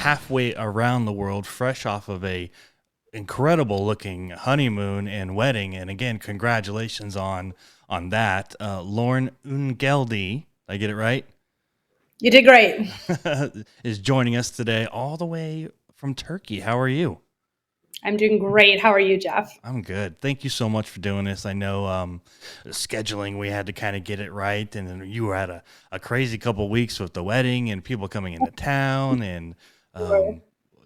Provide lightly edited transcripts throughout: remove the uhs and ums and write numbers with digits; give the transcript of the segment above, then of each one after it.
halfway around the world, fresh off of a incredible looking honeymoon and wedding. And again, congratulations on that. Lauren Ungeldi, I get it right, You did great. is joining us today all the way from Turkey. How are you? I'm doing great. How are you, Jeff? I'm good. Thank you so much for doing this. I know scheduling, we had to kind of get it right. And then you had a crazy couple weeks with the wedding and people coming into town and Sure. um,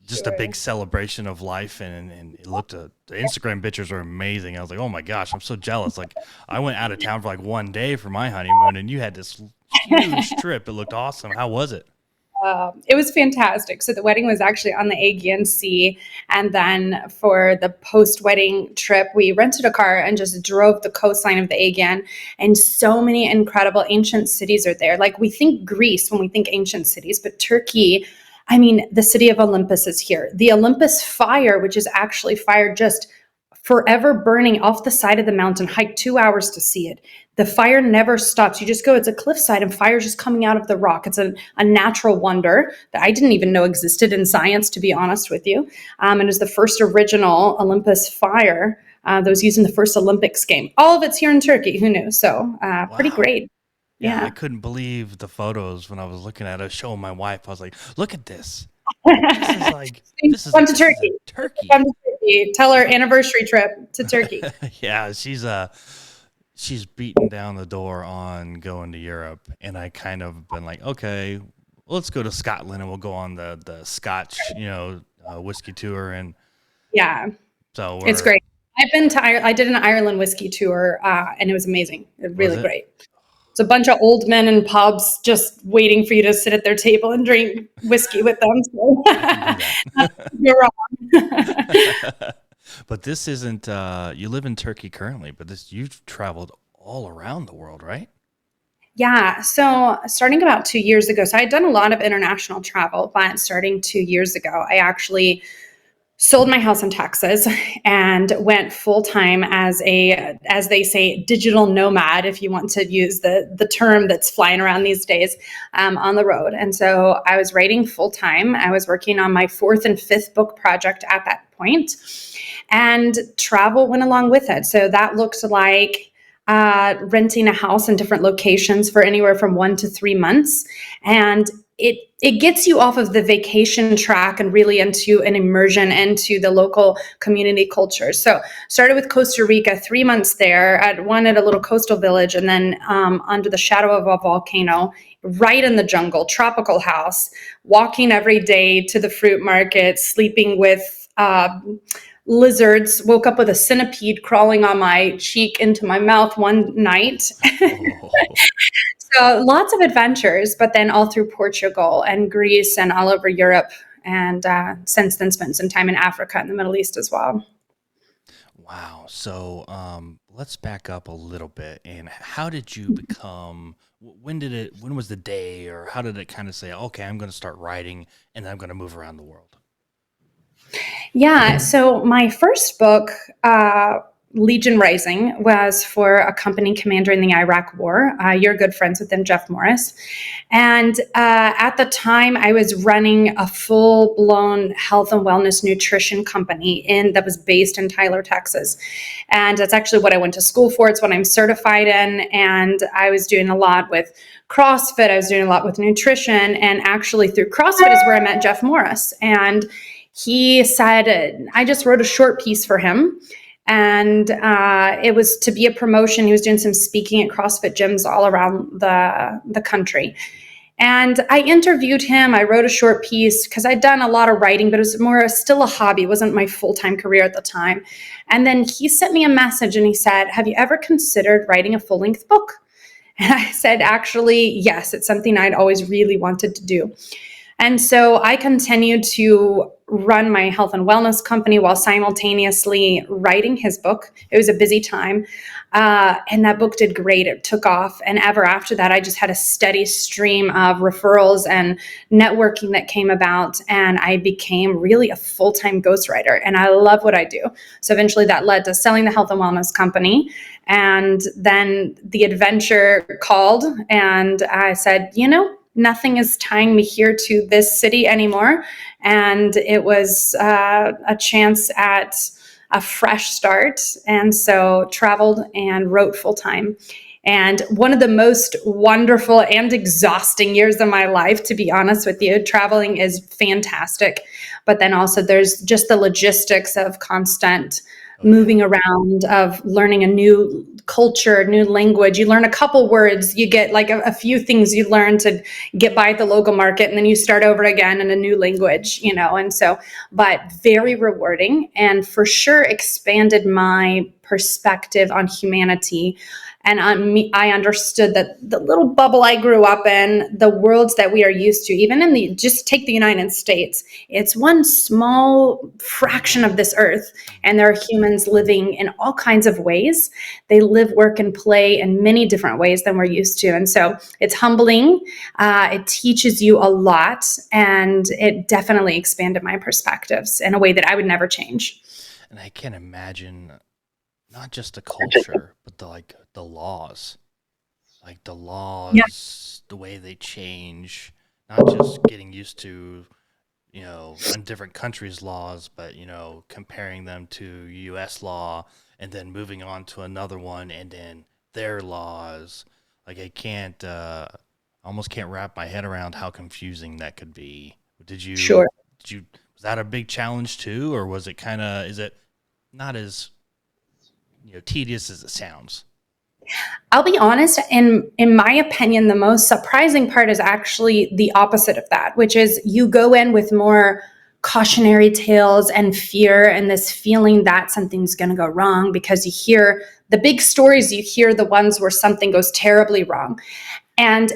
just a Sure. big celebration of life. And it looked, the Instagram pictures were amazing. I was like, oh my gosh, I'm so jealous. Like, I went out of town for like one day for my honeymoon and you had this huge trip. It looked awesome. How was it? It was fantastic. So the wedding was actually on the Aegean Sea. And then for the post-wedding trip, we rented a car and just drove the coastline of the Aegean. And so many incredible ancient cities are there. Like we think Greece when we think ancient cities, but Turkey, I mean, the city of Olympus is here. The Olympus fire, which is actually fire just forever burning off the side of the mountain, hike 2 hours to see it. The fire never stops. You just go, it's a cliffside and fire just coming out of the rock. It's a natural wonder that I didn't even know existed in science, to be honest with you. And it's the first original Olympus fire that was used in the first Olympics game. All of it's here in Turkey. Who knew? So pretty Wow. great. Yeah, I Yeah. couldn't believe the photos when I was looking at it. I was showing my wife. I was like, look at this. This is like Come to this is in Turkey. Come Turkey. to Turkey. Tell her anniversary trip to Turkey. Yeah, she's beaten down the door on going to Europe, and I kind of been like, okay, let's go to Scotland, and we'll go on the Scotch, whiskey tour, and Yeah. so It's we're great. I've been to I did an Ireland whiskey tour, and it was amazing. was Really it? great. It's a bunch of old men in pubs just waiting for you to sit at their table and drink whiskey with them. So I can do you're wrong. that. But this isn't. You live in Turkey currently, but this you've traveled all around the world, right? Yeah. So starting about 2 years ago, so I had done a lot of international travel, but starting 2 years ago, I actually sold my house in Texas and went full time as as they say, digital nomad, if you want to use the term that's flying around these days, on the road. And so I was writing full time. I was working on my fourth and fifth book project at that point, and travel went along with it. So that looked like renting a house in different locations for anywhere from 1 to 3 months, and it gets you off of the vacation track and really into an immersion into the local community culture. So started with Costa Rica, 3 months there at a little coastal village, and then under the shadow of a volcano, right in the jungle, tropical house, walking every day to the fruit market, sleeping with lizards, woke up with a centipede crawling on my cheek into my mouth one night. Oh, So lots of adventures, but then all through Portugal and Greece and all over Europe. And since then, spent some time in Africa and the Middle East as well. wow. So let's back up a little bit. And how did you become? When did it? When was the day, or how did it kind of say, okay, I'm going to start writing, and I'm going to move around the world? Yeah. So my first book, Legion Rising, was for a company commander in the Iraq War. You're good friends with him, Jeff Morris. And at the time, I was running a full-blown health and wellness nutrition company that was based in Tyler, Texas. And that's actually what I went to school for. It's what I'm certified in. And I was doing a lot with CrossFit. I was doing a lot with nutrition. And actually through CrossFit is where I met Jeff Morris. And he said, I just wrote a short piece for him. And it was to be a promotion. He was doing some speaking at CrossFit gyms all around the country. And I interviewed him. I wrote a short piece because I'd done a lot of writing, but it was more still a hobby. It wasn't my full-time career at the time. And then he sent me a message and he said, have you ever considered writing a full-length book? And I said, actually, yes, it's something I'd always really wanted to do. And so I continued to run my health and wellness company while simultaneously writing his book. It was a busy time. And that book did great. It took off. And ever after that, I just had a steady stream of referrals and networking that came about. And I became really a full-time ghostwriter. And I love what I do. So eventually that led to selling the health and wellness company. And then the adventure called. And I said, Nothing is tying me here to this city anymore. And it was a chance at a fresh start. And so traveled and wrote full time. And one of the most wonderful and exhausting years of my life, to be honest with you. Traveling is fantastic. But then also there's just the logistics of constant Oh yeah. moving around, of learning a new culture, new language. You learn a couple words, you get like a few things you learn to get by at the local market, and then you start over again in a new language, and so, but very rewarding, and for sure expanded my perspective on humanity and on me. I understood that the little bubble I grew up in, the worlds that we are used to, even in just take the United States, it's one small fraction of this earth. And there are humans living in all kinds of ways. They live, work, and play in many different ways than we're used to. And so it's humbling. It teaches you a lot. And it definitely expanded my perspectives in a way that I would never change. And I can't imagine not just the culture, but the laws. Like the Yeah, laws, the way they change, not just getting used to, in different countries' laws, but, comparing them to US law and then moving on to another one and then their laws. Like I can't, almost can't wrap my head around how confusing that could be. sure. Was that a big challenge too? Or was it is it not as, tedious as it sounds? I'll be honest, in my opinion, the most surprising part is actually the opposite of that, which is you go in with more cautionary tales and fear and this feeling that something's going to go wrong, because you hear the big stories, you hear the ones where something goes terribly wrong. And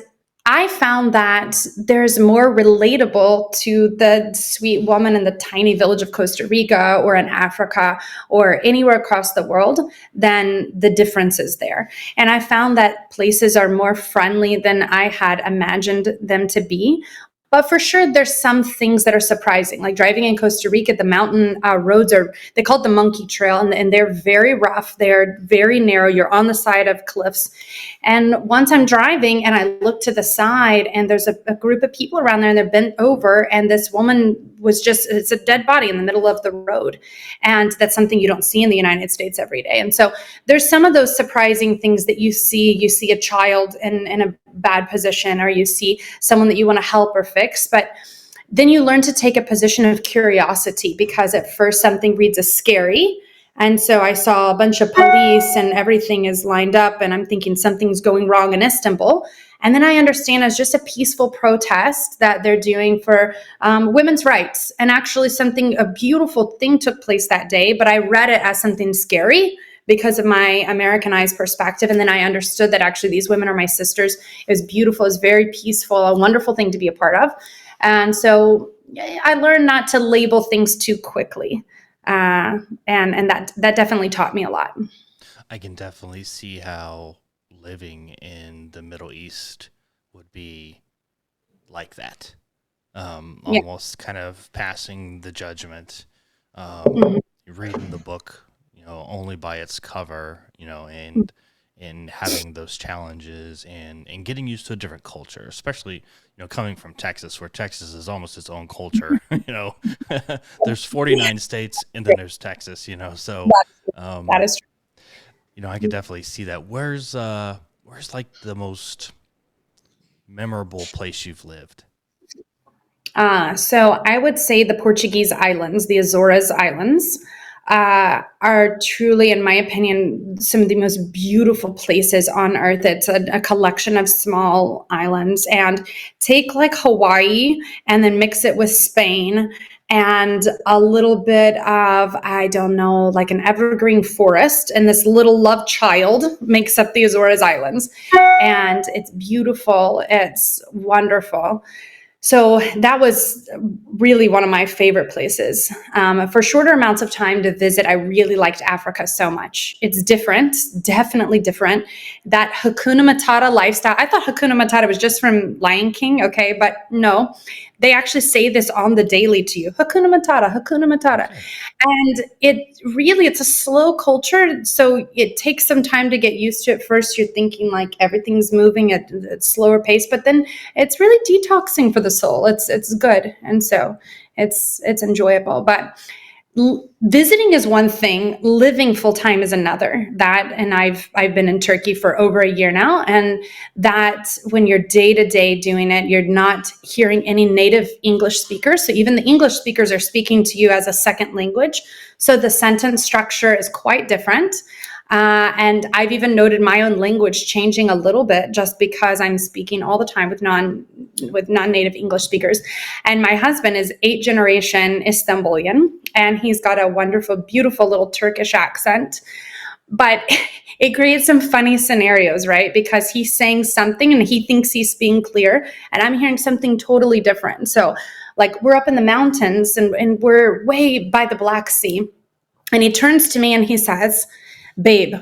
I found that there's more relatable to the sweet woman in the tiny village of Costa Rica or in Africa or anywhere across the world than the differences there. And I found that places are more friendly than I had imagined them to be. But for sure, there's some things that are surprising. Like driving in Costa Rica, the mountain roads they call it the monkey trail, and they're very rough. They're very narrow. You're on the side of cliffs. And once I'm driving and I look to the side and there's a group of people around there and they're bent over, and this woman it's a dead body in the middle of the road. And that's something you don't see in the United States every day. And so there's some of those surprising things that you see. You see a child in a bad position, or you see someone that you want to help or fix. But then you learn to take a position of curiosity, because at first something reads as scary. And so I saw a bunch of police and everything is lined up, and I'm thinking something's going wrong in Istanbul. And then I understand it's just a peaceful protest that they're doing for women's rights. And actually a beautiful thing took place that day, but I read it as something scary because of my Americanized perspective. And then I understood that actually these women are my sisters. It was beautiful. It was very peaceful, a wonderful thing to be a part of. And so I learned not to label things too quickly. And that definitely taught me a lot. I can definitely see how living in the Middle East would be like that. Yeah. Almost kind of passing the judgment, Mhm. reading the book, only by its cover, and having those challenges and getting used to a different culture, especially, coming from Texas, where Texas is almost its own culture. There's 49 states and then there's Texas, so, That um, is true. I could definitely see that. Where's like the most memorable place you've lived? So I would say the Portuguese islands, the Azores Islands, are truly, in my opinion, some of the most beautiful places on earth. It's a collection of small islands, and take like Hawaii and then mix it with Spain and a little bit of, I don't know, like an evergreen forest, and this little love child makes up the Azores Islands. And it's beautiful. It's wonderful. So that was really one of my favorite places. For shorter amounts of time to visit, I really liked Africa so much. It's different, definitely different. That Hakuna Matata lifestyle. I thought Hakuna Matata was just from Lion King, okay, but no, they actually say this on the daily to you. Hakuna Matata, Hakuna Matata. Okay. And it's a slow culture, so it takes some time to get used to it. First, you're thinking like everything's moving at a slower pace, but then it's really detoxing for the soul. It's good, and so it's enjoyable. But visiting is one thing, living full time is another. That, and I've been in Turkey for over a year now, and that when you're day to day doing it, you're not hearing any native English speakers. So even the English speakers are speaking to you as a second language. So the sentence structure is quite different. And I've even noted my own language changing a little bit just because I'm speaking all the time with non-native English speakers. And my husband is 8th-generation Istanbulian, and he's got a wonderful, beautiful little Turkish accent. But it creates some funny scenarios, right? Because he's saying something and he thinks he's being clear, and I'm hearing something totally different. So, like, we're up in the mountains and we're way by the Black Sea. And he turns to me and he says, "Babe,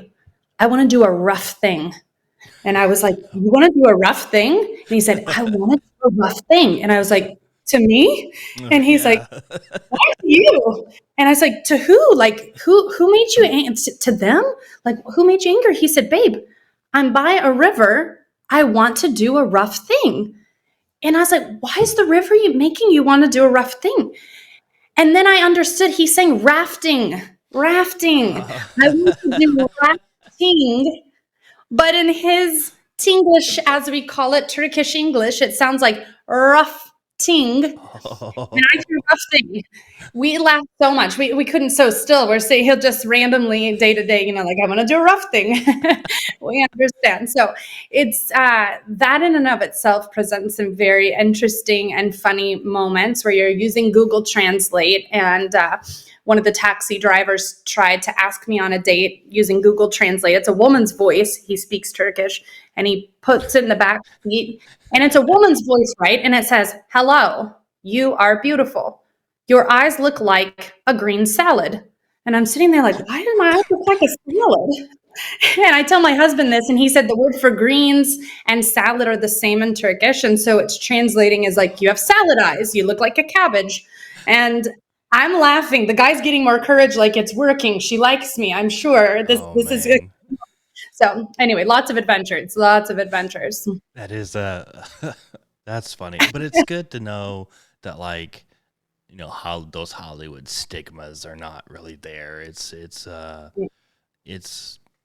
I want to do a rough thing." And I was like, "You want to do a rough thing?" And he said, "I want to do a rough thing." And I was like, "To me?" Oh, And he's like, yeah. "Why you?" And I was like, "To who? Like, who made you to them? Like, who made you angry?" He said, "Babe, I'm by a river. I want to do a rough thing." And I was like, "Why is the river making you want to do a rough thing?" And then I understood he's saying rafting, rafting. Uh, I want to do rafting, but in his Tinglish, as we call it, Turkish English, it sounds like rough ting. And I oh, do rough thing. We laughed so much. We couldn't so still. We're saying he'll just randomly day to day, like, "I'm gonna do a rough thing." We understand. So it's that in and of itself presents some very interesting and funny moments where you're using Google Translate. And one of the taxi drivers tried to ask me on a date using Google Translate. It's a woman's voice. He speaks Turkish, and he puts it in the back seat, and it's a woman's voice, right? And it says, "Hello, you are beautiful. Your eyes look like a green salad." And I'm sitting there like, "Why do my eyes look like a salad?" And I tell my husband this, and he said the word for greens and salad are the same in Turkish. And so it's translating as like, "You have salad eyes, you look like a cabbage." And I'm laughing. The guy's getting more courage, like, it's working. She likes me. I'm sure oh this is good. man. So anyway, lots of adventures, lots of adventures. That is that's funny. But it's good to know that, like, how those Hollywood stigmas are not really there. It's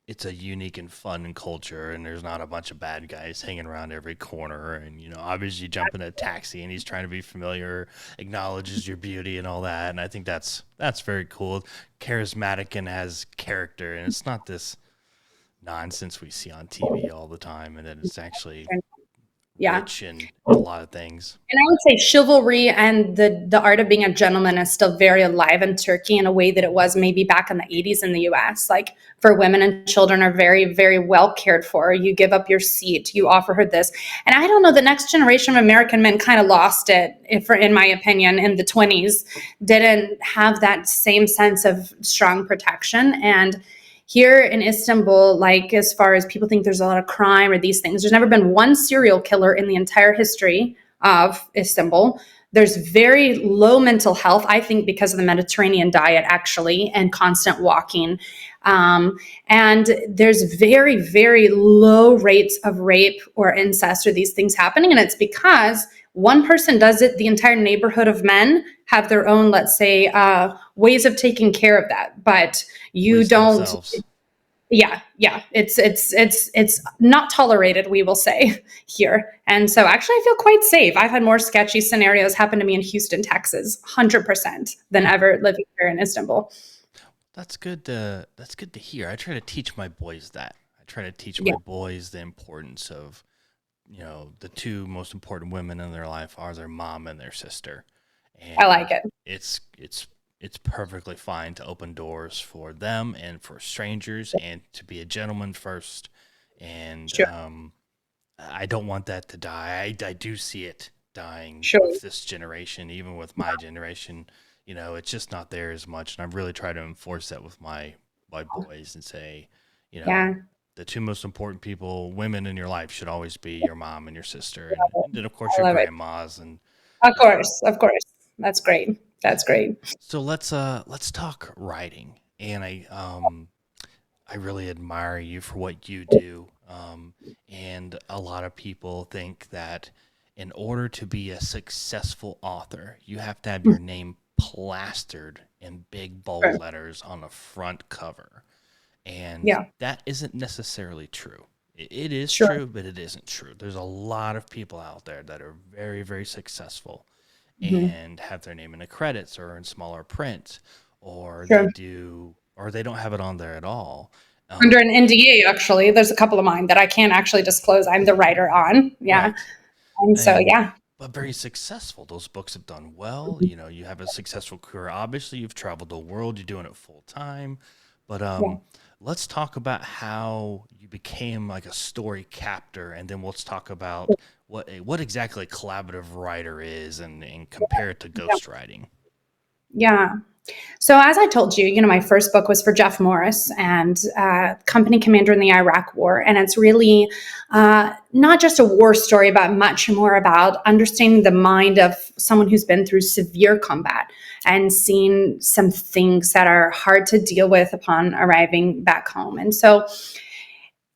it's a unique and fun culture, and there's not a bunch of bad guys hanging around every corner. And obviously, you jump in a taxi, and he's trying to be familiar, acknowledges your beauty and all that. And I think that's very cool, charismatic, and has character. And it's not this nonsense we see on TV all the time, and that it's actually Yeah. rich in a lot of things. And I would say chivalry and the art of being a gentleman is still very alive in Turkey in a way that it was maybe back in the 80s in the US. Like, for women and children are very, very well cared for. You give up your seat, you offer her this. And I don't know, the next generation of American men kind of lost it, in my opinion, in the 20s, didn't have that same sense of strong protection. And here in Istanbul, like, as far as people think there's a lot of crime or these things, there's never been one serial killer in the entire history of Istanbul. There's very low mental health, I think, because of the Mediterranean diet, actually, and constant walking. And there's very, very low rates of rape or incest or these things happening. And it's because one person does it, the entire neighborhood of men have their own, let's say, ways of taking care of that. But you Police don't. themselves. Yeah, it's not tolerated, we will say, here. And so actually I feel quite safe. I've had more sketchy scenarios happen to me in Houston, Texas, 100%, than Hmm. ever living here in Istanbul. That's good to hear. I try to teach my boys that. I try to teach Yeah, my boys the importance of, the two most important women in their life are their mom and their sister. I like And it. it's perfectly fine to open doors for them and for strangers, and to be a gentleman first. And Sure. I don't want that to die. I do see it dying Sure. with this generation, even with my generation. It's just not there as much. And I really try to enforce that with my boys and say, you know, Yeah. the two most important people, women in your life, should always be your mom and your sister, and then of course I your love it. grandmas and Of you know. course. Of course. That's great. That's great. So let's talk writing, and I really admire you for what you do. And a lot of people think that in order to be a successful author, you have to have your name plastered in big bold Sure. letters on the front cover. And Yeah. that isn't necessarily true. It is Sure. true, but it isn't true. There's a lot of people out there that are very, very successful Hmm. and have their name in the credits or in smaller print, or Sure. they don't have it on there at all. Under Um, an NDA, actually, there's a couple of mine that I can't actually disclose. I'm the writer on. Yeah. right. And so, And yeah. but very successful. Those books have done well. You have a successful career. Obviously, you've traveled the world. You're doing it full time. But Yeah. let's talk about how you became like a story captor, and then let's talk about what exactly a collaborative writer is, and compare it to Yeah. ghostwriting. Yeah. So, as I told you, my first book was for Jeff Morris and company commander in the Iraq War. And it's really not just a war story, but much more about understanding the mind of someone who's been through severe combat and seen some things that are hard to deal with upon arriving back home. And so,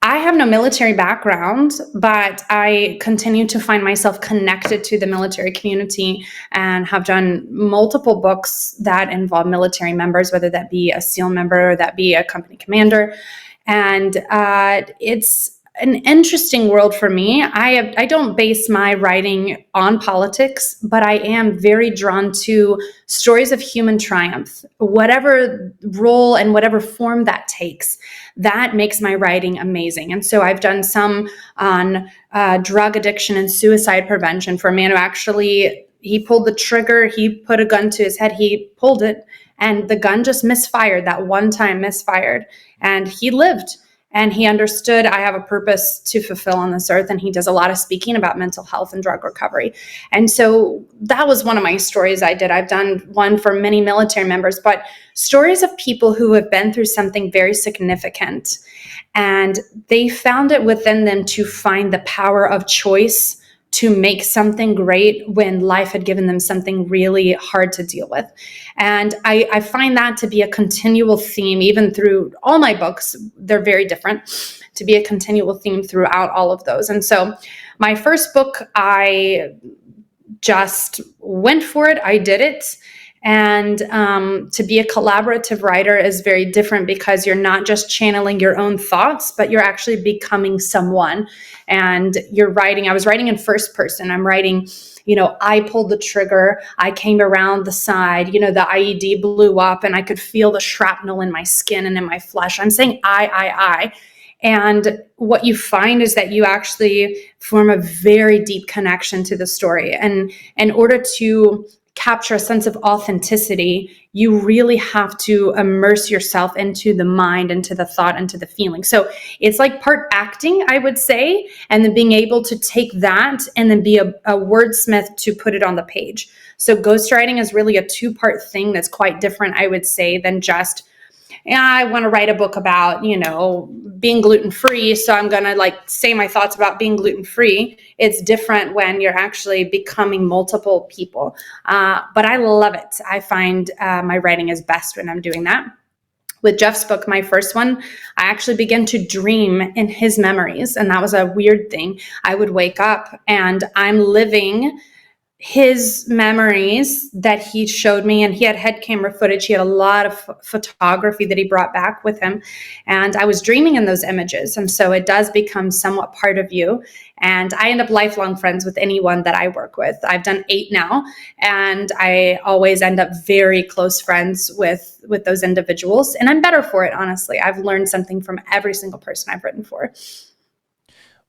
I have no military background, but I continue to find myself connected to the military community and have done multiple books that involve military members, whether that be a SEAL member or that be a company commander. And it's an interesting world for me. I don't base my writing on politics, but I am very drawn to stories of human triumph, whatever role and whatever form that takes. That makes my writing amazing. And so I've done some on drug addiction and suicide prevention for a man who actually he pulled the trigger, he put a gun to his head, he pulled it, and the gun just misfired, that one time misfired, and he lived, and he understood I have a purpose to fulfill on this earth. And he does a lot of speaking about mental health and drug recovery. And so that was one of my stories I did. I've done one for many military members, but stories of people who have been through something very significant and they found it within them to find the power of choice to make something great when life had given them something really hard to deal with. And I find that to be a continual theme, even through all my books. They're very different, to be a continual theme throughout all of those. And so, my first book, I just went for it. I did it. And to be a collaborative writer is very different because you're not just channeling your own thoughts, but you're actually becoming someone. And you're writing, I was writing in first person. I'm writing, I pulled the trigger, I came around the side, the IED blew up and I could feel the shrapnel in my skin and in my flesh. I'm saying I. And what you find is that you actually form a very deep connection to the story. And in order to capture a sense of authenticity, you really have to immerse yourself into the mind, into the thought, into the feeling. So it's like part acting, I would say, and then being able to take that and then be a wordsmith to put it on the page. So ghostwriting is really a two-part thing that's quite different, I would say, than just I want to write a book about, being gluten free. So I'm going to say my thoughts about being gluten free. It's different when you're actually becoming multiple people. But I love it. I find my writing is best when I'm doing that. With Jeff's book, my first one, I actually began to dream in his memories. And that was a weird thing. I would wake up and I'm living his memories that he showed me, and he had head camera footage. He had a lot of photography that he brought back with him, and I was dreaming in those images. And so it does become somewhat part of you. And I end up lifelong friends with anyone that I work with. I've done 8 now, and I always end up very close friends with those individuals, and I'm better for it. Honestly, I've learned something from every single person I've written for.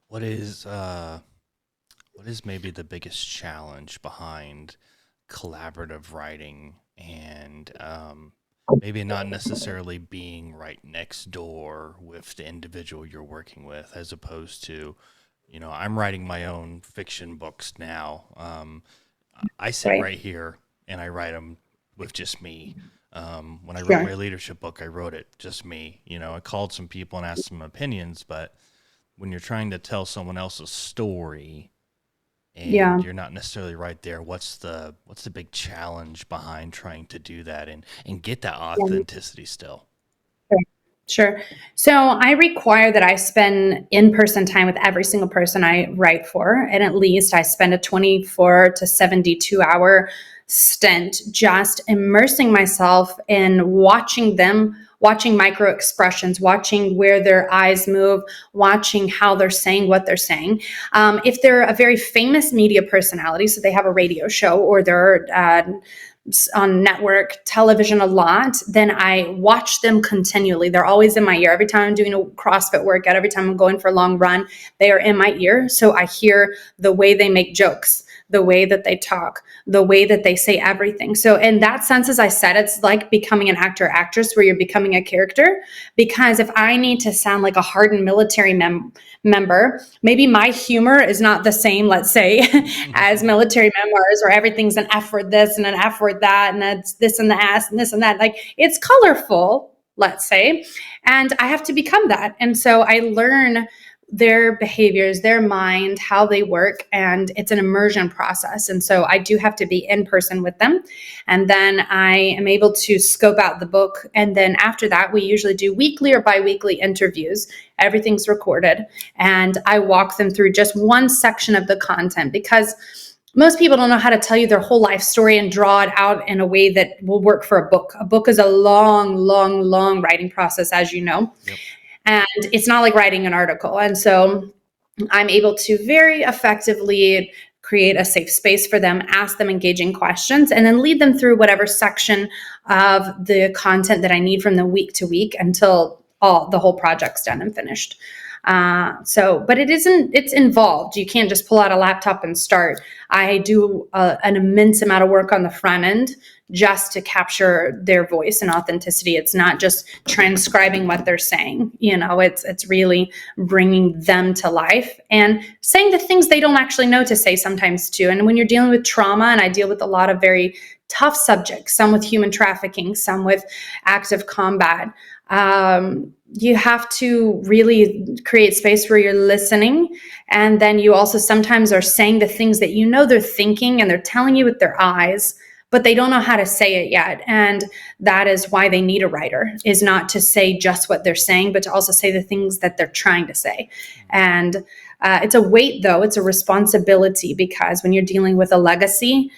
What is uh what is maybe the biggest challenge behind collaborative writing, and maybe not necessarily being right next door with the individual you're working with, as opposed to I'm writing my own fiction books now. I sit Right. right here and I write them with just me. When I wrote Sure. my leadership book, I wrote it just me. I called some people and asked some opinions, but when you're trying to tell someone else's story and Yeah. you're not necessarily right there, what's the big challenge behind trying to do that and get that Yeah. authenticity still? Sure. So I require that I spend in-person time with every single person I write for, and at least I spend a 24 to 72-hour stint just immersing myself in watching them, watching micro expressions, watching where their eyes move, watching how they're saying what they're saying. If they're a very famous media personality, so they have a radio show or they're on network television a lot, then I watch them continually. They're always in my ear. Every time I'm doing a CrossFit workout, every time I'm going for a long run, they are in my ear. So I hear the way they make jokes, the way that they talk, the way that they say everything. So in that sense, as I said, it's like becoming an actor, actress, where you're becoming a character. Because if I need to sound like a hardened military member, maybe my humor is not the same, let's say, as military memoirs where everything's an F word this and an F word that, and it's this and the ass and this and that. Like, it's colorful, let's say, and I have to become that. And so I learn their behaviors, their mind, how they work, and it's an immersion process. And so I do have to be in person with them. And then I am able to scope out the book. And then after that, we usually do weekly or bi-weekly interviews. Everything's recorded. And I walk them through just one section of the content, because most people don't know how to tell you their whole life story and draw it out in a way that will work for a book. A book is a long, long, long writing process, as you know. Yep. And it's not like writing an article. And so I'm able to very effectively create a safe space for them, ask them engaging questions, and then lead them through whatever section of the content that I need from them week to week until the whole project's done and finished. But it's involved. You can't just pull out a laptop and start. I do an immense amount of work on the front end just to capture their voice and authenticity. It's not just transcribing what they're saying. It's really bringing them to life and saying the things they don't actually know to say sometimes too. And when you're dealing with trauma, and I deal with a lot of very tough subjects, some with human trafficking, some with active combat, you have to really create space where you're listening. And then you also sometimes are saying the things that they're thinking and they're telling you with their eyes, but they don't know how to say it yet. And that is why they need a writer, is not to say just what they're saying, but to also say the things that they're trying to say. And it's a weight, though. It's a responsibility, because when you're dealing with a legacy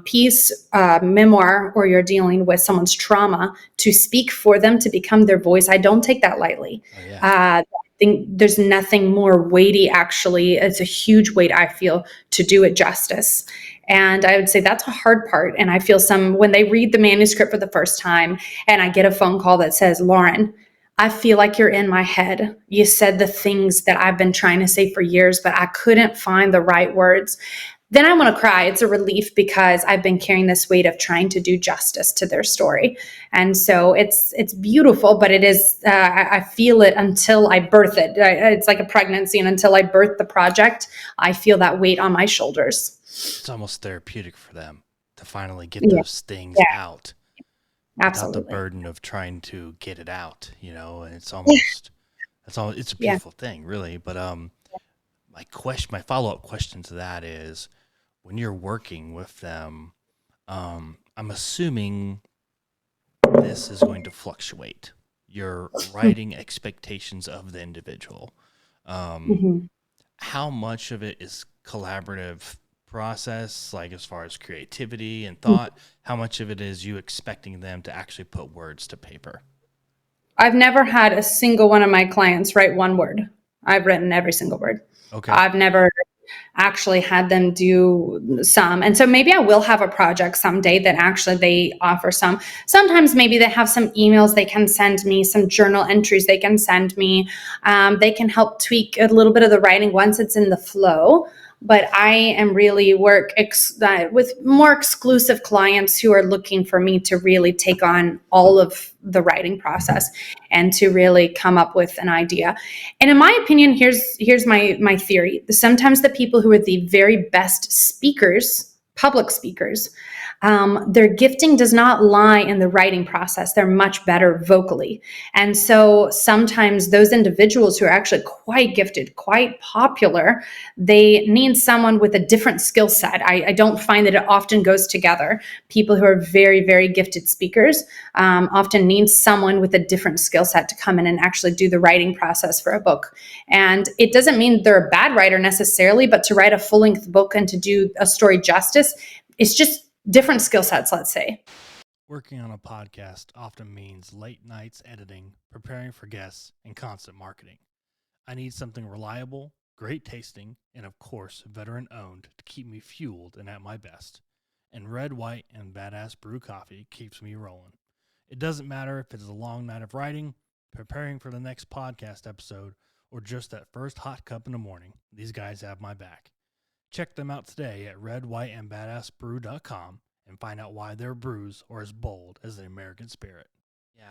piece, memoir, or you're dealing with someone's trauma, to speak for them, to become their voice, I don't take that lightly. Oh, yeah. I think there's nothing more weighty, actually. It's a huge weight, I feel, to do it justice. And I would say that's a hard part. And I feel when they read the manuscript for the first time and I get a phone call that says, "Lauren, I feel like you're in my head. You said the things that I've been trying to say for years, but I couldn't find the right words." Then I want to cry. It's a relief, because I've been carrying this weight of trying to do justice to their story. And so it's beautiful, but it is, I feel it until I birth it. It's like a pregnancy. And until I birth the project, I feel that weight on my shoulders. It's almost therapeutic for them to finally get Yeah, those things yeah, out without the absolutely. burden of trying to get it out, and it's almost it's a Yeah. beautiful thing, really. But my follow-up question to that is, when you're working with them, I'm assuming this is going to fluctuate your writing expectations of the individual. Mhm. How much of it is collaborative process, like as far as creativity and thought? How much of it is you expecting them to actually put words to paper? I've never had a single one of my clients write one word. I've written every single word. Okay. I've never actually had them do some. And so maybe I will have a project someday that actually they offer some. Sometimes maybe they have some emails they can send me, some journal entries they can send me. They can help tweak a little bit of the writing once it's in the flow. but I am really with more exclusive clients who are looking for me to really take on all of the writing process and to really come up with an idea. And in my opinion, here's my theory. Sometimes the people who are the very best speakers, public speakers, their gifting does not lie in the writing process. They're much better vocally. And so sometimes those individuals who are actually quite gifted, quite popular, they need someone with a different skill set. I don't find that it often goes together. People who are very, very gifted speakers often need someone with a different skill set to come in and actually do the writing process for a book. And it doesn't mean they're a bad writer necessarily, but to write a full-length book and to do a story justice, it's just different skill sets, let's say. Working on a podcast often means late nights editing, preparing for guests, and constant marketing. I need something reliable, great tasting, and of course, veteran owned to keep me fueled and at my best. And red, white, and badass brew coffee keeps me rolling. It doesn't matter if it's a long night of writing, preparing for the next podcast episode, or just that first hot cup in the morning. These guys have my back. Check them out today at redwhiteandbadassbrew.com and find out why their brews are as bold as the American spirit. Yeah,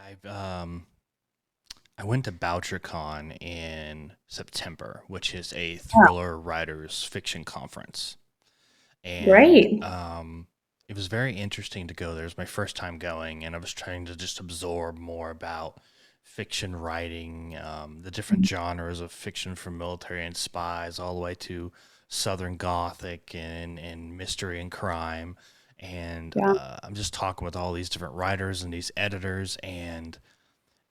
I went to BoucherCon in September, which is a thriller writers fiction conference, and Great. it was very interesting to go there. It was my first time going, and I was trying to just absorb more about fiction writing, the different genres of fiction, from military and spies all the way to Southern Gothic and mystery and crime. And Yeah. I'm just talking with all these different writers and these editors, and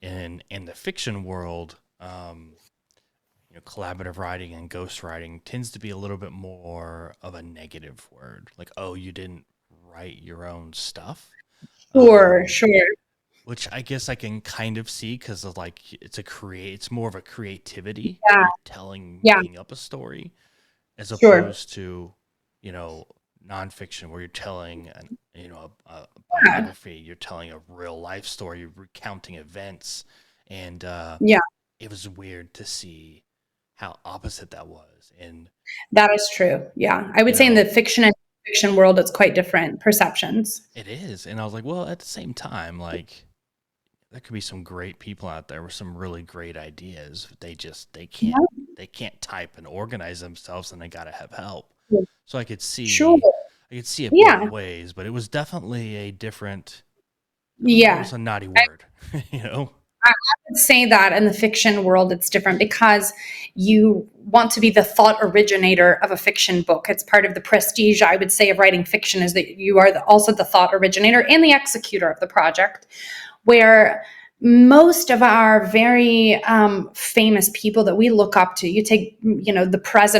in the fiction world, collaborative writing and ghostwriting tends to be a little bit more of a negative word, like, oh, you didn't write your own stuff. Sure, um, sure. which I guess I can kind of see, because of, like, it's more of a creativity. Yeah, You're yeah, making up a story, as sure. opposed to, you know, nonfiction, where you're telling a Yeah, biography. You're telling a real life story. You're recounting events, and yeah, it was weird to see how opposite that was. And that is true. Yeah. I you would say in the know, fiction and fiction world, it's quite different perceptions. it is. And I was like, well, at the same time, like, there could be some great people out there with some really great ideas. They can't Yeah, type and organize themselves, and they got to have help. So sure. I could see it both Yeah, ways, but it was definitely a different. I don't know if it was yeah. a naughty word, you know. I would say that in the fiction world, it's different because you want to be the thought originator of a fiction book. It's part of the prestige, I would say, of writing fiction, is that you are also the thought originator and the executor of the project, where most of our very famous people that we look up to, you take,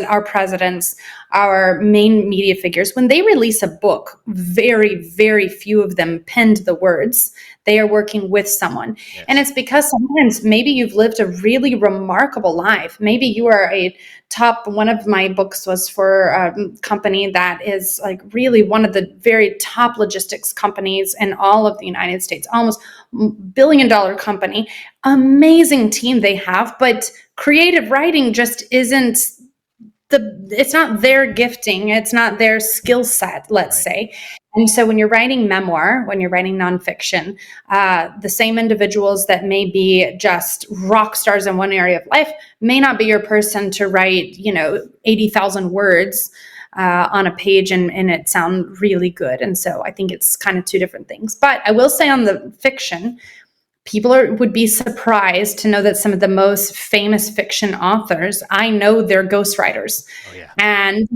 our presidents, our main media figures, when they release a book, very, very few of them penned the words. They are working with someone. And Yes. it's because sometimes maybe you've lived a really remarkable life. Maybe you are a top, one of my books was for a company that is like really one of the very top logistics companies in all of the United States, almost $1 billion company. Amazing team they have, but creative writing just isn't it's not their gifting, it's not their skill set, let's Right. say. And so when you're writing memoir, when you're writing nonfiction, the same individuals that may be just rock stars in one area of life may not be your person to write 80,000 words on a page and it sound really good. And so I think it's kind of two different things. But I will say on the fiction, would be surprised to know that some of the most famous fiction authors, I know they're ghostwriters. Oh yeah. And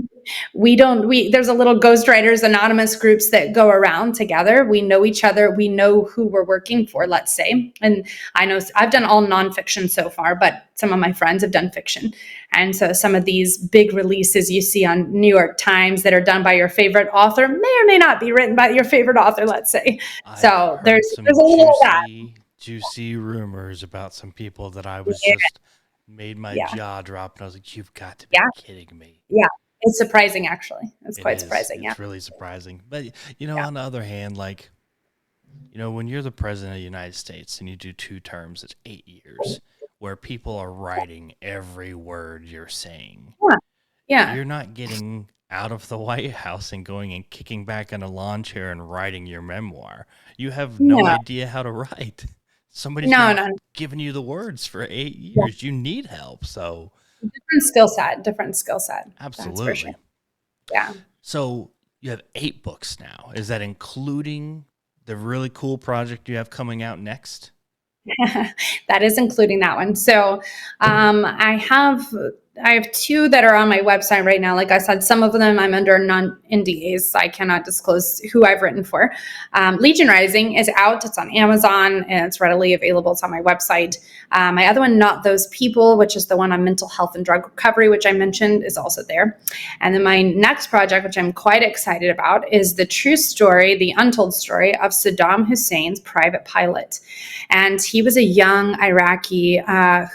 there's a little ghostwriters anonymous groups that go around together. We know each other. We know who we're working for, let's say. And I know I've done all nonfiction so far, but some of my friends have done fiction. And so some of these big releases you see on New York Times that are done by your favorite author may or may not be written by your favorite author, let's say. I've So heard there's some a little of that. juicy rumors about some people that I was Yeah, just made my yeah, jaw drop, and I was like, "You've got to be yeah, kidding me." yeah. It's surprising, actually. It's It quite is. surprising. Yeah, It's really surprising. But yeah, on the other hand, like, when you're the president of the United States and you do 2 terms, it's 8 years, where people are writing every word you're saying. yeah. Yeah. you're not getting out of the White House and going and kicking back in a lawn chair and writing your memoir. You have no No, idea how to write. Somebody's no, been no. giving you the words for eight Yeah. years. You need help. So, Different skill set, different skill set. That's for sure. absolutely. Yeah. So, you have 8 books now. Is that including the really cool project you have coming out next? That is including that one. So I have two that are on my website right now. Like I said, some of them I'm under non NDAs, so I cannot disclose who I've written for. Legion Rising is out. It's on Amazon and it's readily available. It's on my website. My other one, Not Those People, which is the one on mental health and drug recovery, which I mentioned, is also there. And then my next project, which I'm quite excited about, is the true story, the untold story of Saddam Hussein's private pilot. And he was a young Iraqi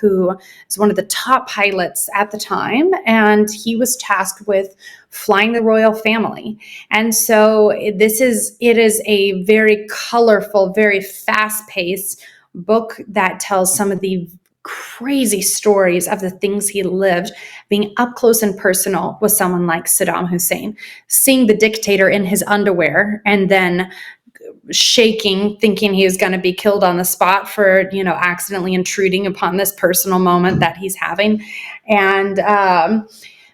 who was one of the top pilots at the time. And he was tasked with flying the royal family. And so it is a very colorful, very fast paced book that tells some of the crazy stories of the things he lived, being up close and personal with someone like Saddam Hussein, seeing the dictator in his underwear and then shaking, thinking he was going to be killed on the spot for, accidentally intruding upon this personal moment that he's having. And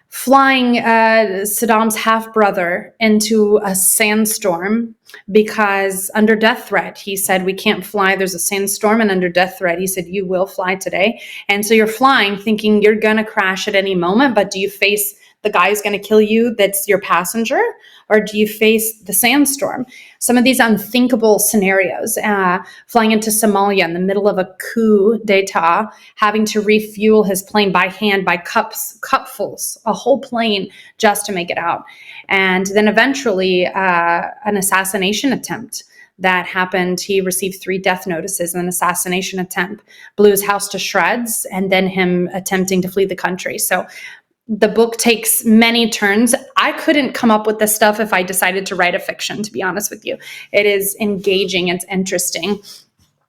flying Saddam's half brother into a sandstorm because under death threat, he said, "We can't fly. There's a sandstorm." And under death threat, he said, "You will fly today." And so you're flying thinking you're going to crash at any moment, but do you face the guy who's going to kill you that's your passenger, or do you face the sandstorm? Some of these unthinkable scenarios, flying into Somalia in the middle of a coup d'etat, having to refuel his plane by hand by cupfuls, a whole plane just to make it out. And then eventually an assassination attempt that happened. He received 3 death notices in an assassination attempt, blew his house to shreds, and then him attempting to flee the country. So the book takes many turns. I couldn't come up with this stuff if I decided to write a fiction, to be honest with you. It is engaging, it's interesting,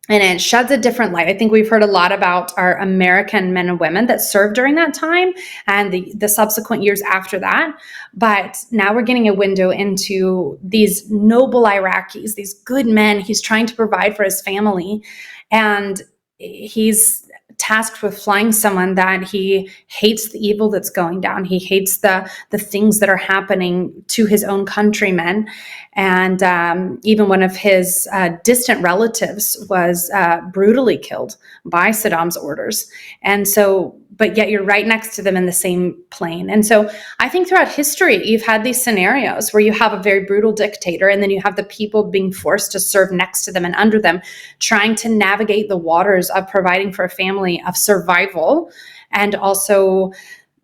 and it sheds a different light. I think we've heard a lot about our American men and women that served during that time and the subsequent years after that. But now we're getting a window into these noble Iraqis, these good men. He's trying to provide for his family, and he's tasked with flying someone that he hates the evil that's going down. He hates the things that are happening to his own countrymen. And even one of his distant relatives was brutally killed by Saddam's orders. And so, but yet you're right next to them in the same plane. And so I think throughout history, you've had these scenarios where you have a very brutal dictator, and then you have the people being forced to serve next to them and under them, trying to navigate the waters of providing for a family, of survival, and also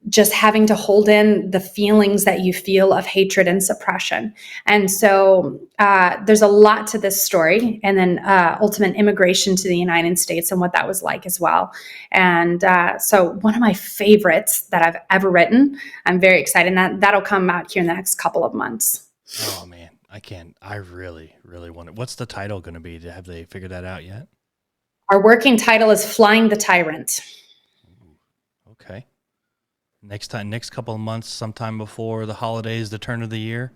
just having to hold in the feelings that you feel of hatred and suppression. And so there's a lot to this story, and then ultimate immigration to the United States and what that was like as well. And so one of my favorites that I've ever written. I'm very excited. And that'll come out here in the next couple of months. Oh man, I can't. I really, really want it. What's the title going to be? Have they figured that out yet? Our working title is Flying the Tyrant. Ooh, okay. Next couple of months, sometime before the holidays, the turn of the year.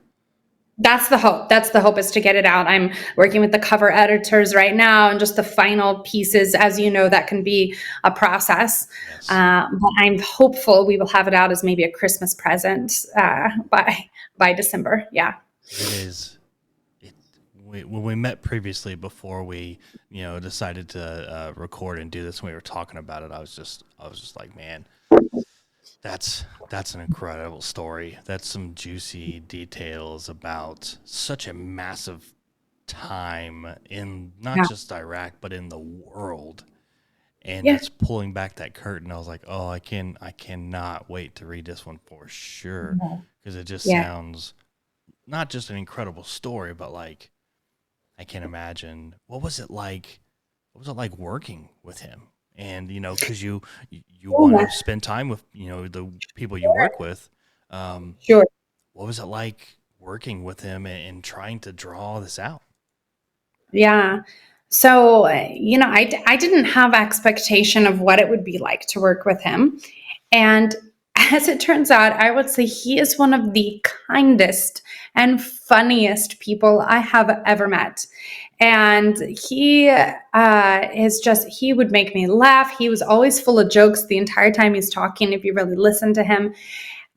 That's the hope. That's the hope, is to get it out. I'm working with the cover editors right now and just the final pieces. As you know, that can be a process. Yes. But I'm hopeful we will have it out as maybe a Christmas present by December. Yeah. It is. When we met previously before we, decided to record and do this, when we were talking about it, I was just like, man, that's an incredible story. That's some juicy details about such a massive time in not Yeah. just Iraq but in the world. And Yeah. it's pulling back that curtain. I was like, oh, I cannot wait to read this one for sure, because it just Yeah. sounds not just an incredible story, but like I can imagine what was it like. What was it like working with him? And because you Oh, want yeah. to spend time with the people you work with. Sure. What was it like working with him and trying to draw this out? Yeah. So, I didn't have expectation of what it would be like to work with him. And As it turns out, I would say he is one of the kindest and funniest people I have ever met. And he is just, he would make me laugh. He was always full of jokes the entire time he's talking, if you really listen to him.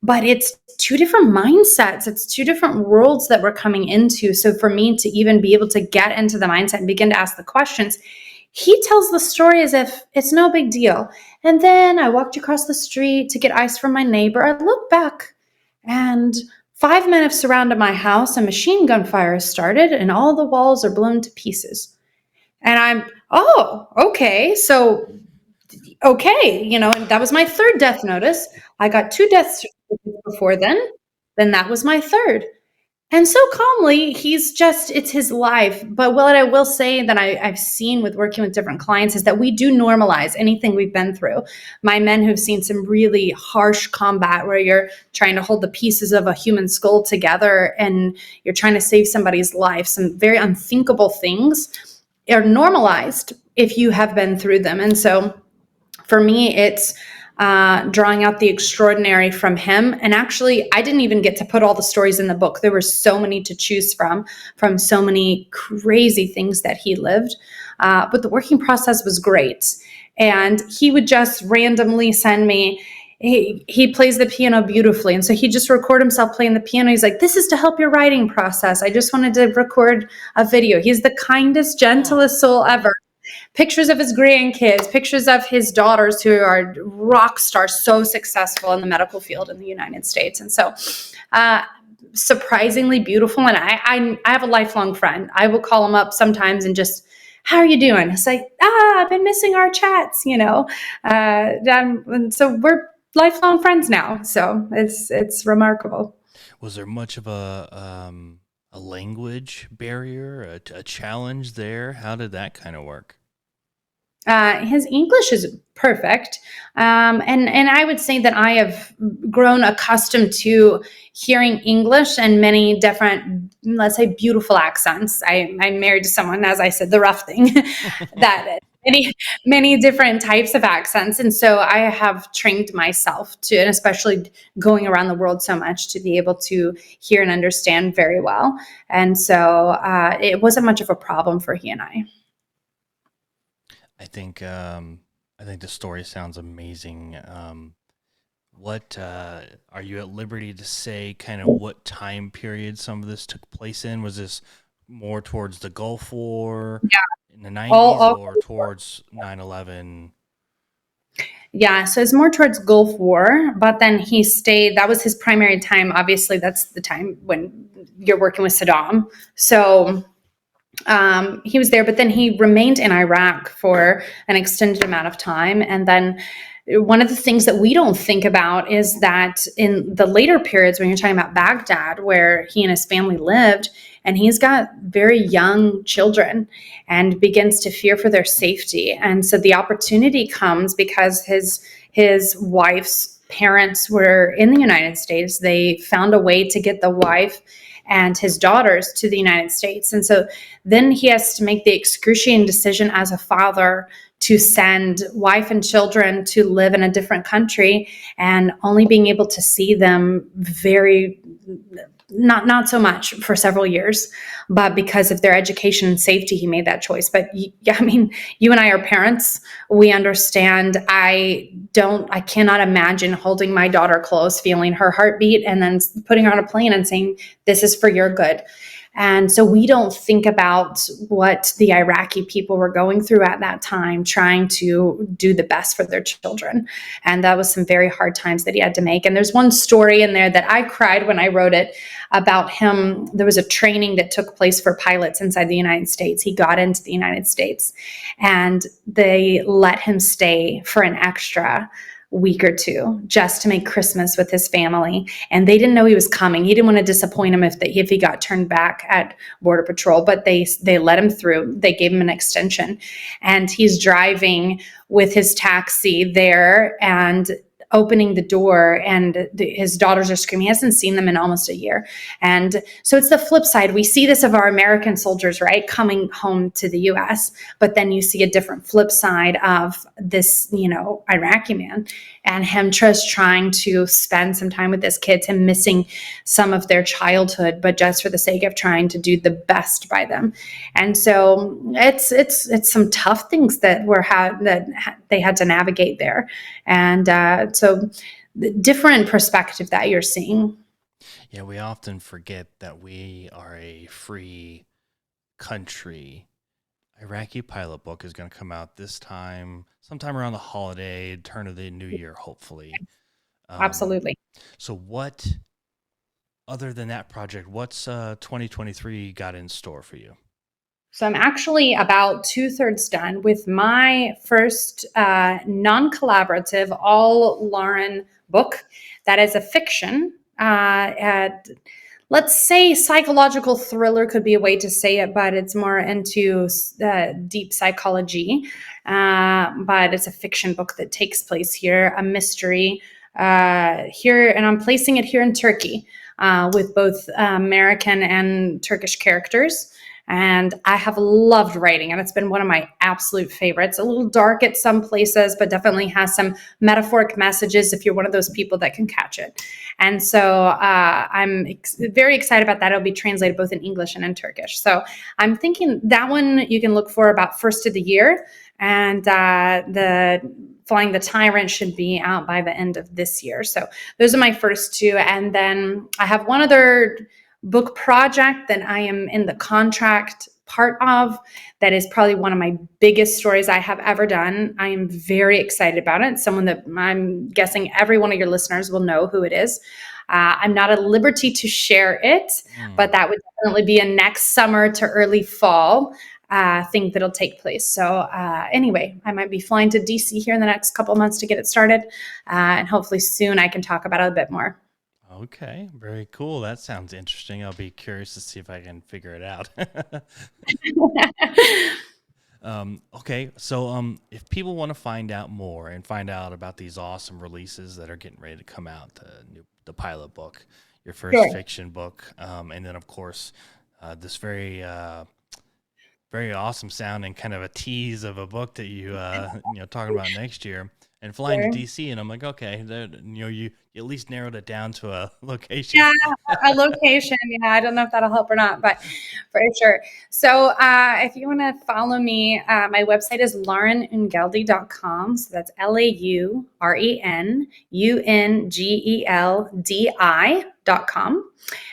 But it's two different mindsets, it's two different worlds that we're coming into. So for me to even be able to get into the mindset and begin to ask the questions, he tells the story as if it's no big deal. And then I walked across the street to get ice from my neighbor. I looked back, and 5 minutes surrounded my house, a machine gun fire has started, and all the walls are blown to pieces. And I'm, oh, okay. So, okay, and that was my third death notice. I got two deaths before then that was my third. And so calmly, it's his life. But what I will say that I've seen with working with different clients is that we do normalize anything we've been through. My men who've seen some really harsh combat where you're trying to hold the pieces of a human skull together and you're trying to save somebody's life, some very unthinkable things are normalized if you have been through them. And so for me, it's drawing out the extraordinary from him. And actually, I didn't even get to put all the stories in the book. There were so many to choose from so many crazy things that he lived. But the working process was great. And he would just randomly send me, he plays the piano beautifully. And so he just record himself playing the piano. He's like, this is to help your writing process. I just wanted to record a video. He's the kindest, gentlest soul ever. Pictures of his grandkids, pictures of his daughters who are rock stars, so successful in the medical field in the United States. And so surprisingly beautiful. And I have a lifelong friend. I will call him up sometimes and just, how are you doing? It's like, I've been missing our chats, and so we're lifelong friends now. So it's remarkable. Was there much of a language barrier, a challenge there? How did that kind of work? His English is perfect. And I would say that I have grown accustomed to hearing English and many different, let's say, beautiful accents. I'm married to someone, as I said, the rough thing, that many different types of accents. And so I have trained myself to, and especially going around the world so much, to be able to hear and understand very well. And so it wasn't much of a problem for he and I. I think the story sounds amazing. What are you at liberty to say? Kind of what time period some of this took place in? Was this more towards the Gulf War in the '90s All or towards 9/11? Yeah, so it's more towards Gulf War, but then he stayed, that was his primary time. Obviously, that's the time when you're working with Saddam. So he was there, but then he remained in Iraq for an extended amount of time. And then one of the things that we don't think about is that in the later periods, when you're talking about Baghdad, where he and his family lived, and he's got very young children and begins to fear for their safety. And so the opportunity comes because his wife's parents were in the United States. They found a way to get the wife and his daughters to the United States. And so then he has to make the excruciating decision as a father to send wife and children to live in a different country, and only being able to see them very not so much for several years, but because of their education and safety, he made that choice. But yeah, I mean, you and I are parents. We understand. I cannot imagine holding my daughter close, feeling her heartbeat, and then putting her on a plane and saying, this is for your good. And so we don't think about what the Iraqi people were going through at that time, trying to do the best for their children. And that was some very hard times that he had to make. And there's one story in there that I cried when I wrote it about him. There was a training that took place for pilots inside the United States. He got into the United States and they let him stay for an extra week or two just to make Christmas with his family. And they didn't know he was coming. He didn't want to disappoint him if he got turned back at Border Patrol, but they let him through. They gave him an extension, and he's driving with his taxi there and opening the door, and his daughters are screaming. He hasn't seen them in almost a year. And so it's the flip side. We see this of our American soldiers, right, coming home to the US, but then you see a different flip side of this, Iraqi man. and him just trying to spend some time with his kids, him missing some of their childhood, but just for the sake of trying to do the best by them. And so it's some tough things that they had to navigate there, and so the different perspective that you're seeing. Yeah, we often forget that we are a free country. Iraqi Pilot book is going to come out this time, sometime around the holiday, turn of the new year, hopefully. Um, Absolutely. so, what other than that project, what's 2023 got in store for you? So I'm actually about two-thirds done with my first non-collaborative, all Lauren book. That is a fiction. Let's say psychological thriller could be a way to say it, but it's more into deep psychology. But it's a fiction book that takes place here, a mystery here, and I'm placing it here in Turkey with both American and Turkish characters. And I have loved writing, and it's been one of my absolute favorites. A little dark at some places, but definitely has some metaphoric messages if you're one of those people that can catch it. And so I'm very excited about that. It'll be translated both in English and in Turkish. So I'm thinking that one you can look for about first of the year, and the Flying the Tyrant should be out by the end of this year. So those are my first two, and then I have one other book project that I am in the contract part of that is probably one of my biggest stories I have ever done. I am very excited about it. Someone that I'm guessing every one of your listeners will know who it is. I'm not at liberty to share it, but that would definitely be a next summer to early fall thing that'll take place. So anyway, I might be flying to DC here in the next couple of months to get it started, and hopefully soon I can talk about it a bit more. Okay, very cool. That sounds interesting. I'll be curious to see if I can figure it out. Okay, so if people want to find out more and find out about these awesome releases that are getting ready to come out, the pilot book, your first Sure. fiction book, and then of course this very awesome sounding kind of a tease of a book that you talking about next year, and flying to Sure. DC, and I'm like, okay, you at least narrowed it down to a location. Yeah, a location. Yeah, I don't know if that'll help or not, but for sure. So if you want to follow me, my website is laurenungeldi.com. So that's LaurenUngeldi.com.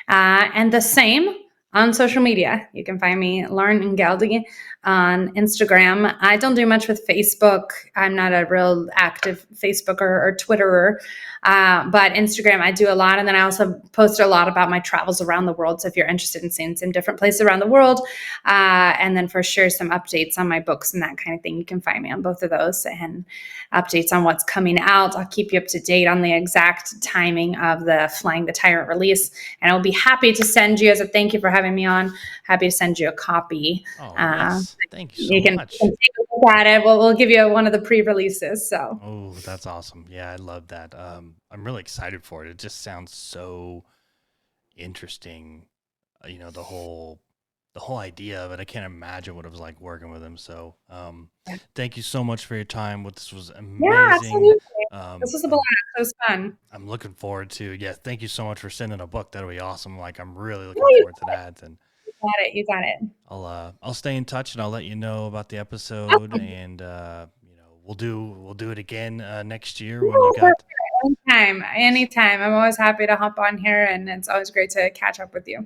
And the same on social media. You can find me, Lauren Ungeldi, on Instagram. I don't do much with Facebook. I'm not a real active Facebooker or Twitterer. But Instagram, I do a lot. And then I also post a lot about my travels around the world. So if you're interested in seeing some different places around the world, and then for sure some updates on my books and that kind of thing, you can find me on both of those, and updates on what's coming out. I'll keep you up to date on the exact timing of the Flying the Tyrant release. And I'll be happy to send you, as a thank you for having me on, happy to send you a copy. Oh yes, thank you so You can much. take a look at it. We'll give you one of the pre-releases. So Oh, that's awesome. Yeah, I love that. I'm really excited for it. It just sounds so interesting. The whole idea of it. I can't imagine what it was like working with him. So, thank you so much for your time. This was yeah, amazing. absolutely. This Um, was a blast. I'm It was fun. I'm looking forward to. Yeah, thank you so much for sending a book. That'll be awesome. Like, I'm really Yeah, looking forward to that. And you got it. You got it. I'll stay in touch and I'll let you know about the episode. Awesome. And we'll do it again next year when you Oh, got. perfect. Anytime. Anytime. I'm always happy to hop on here, and it's always great to catch up with you.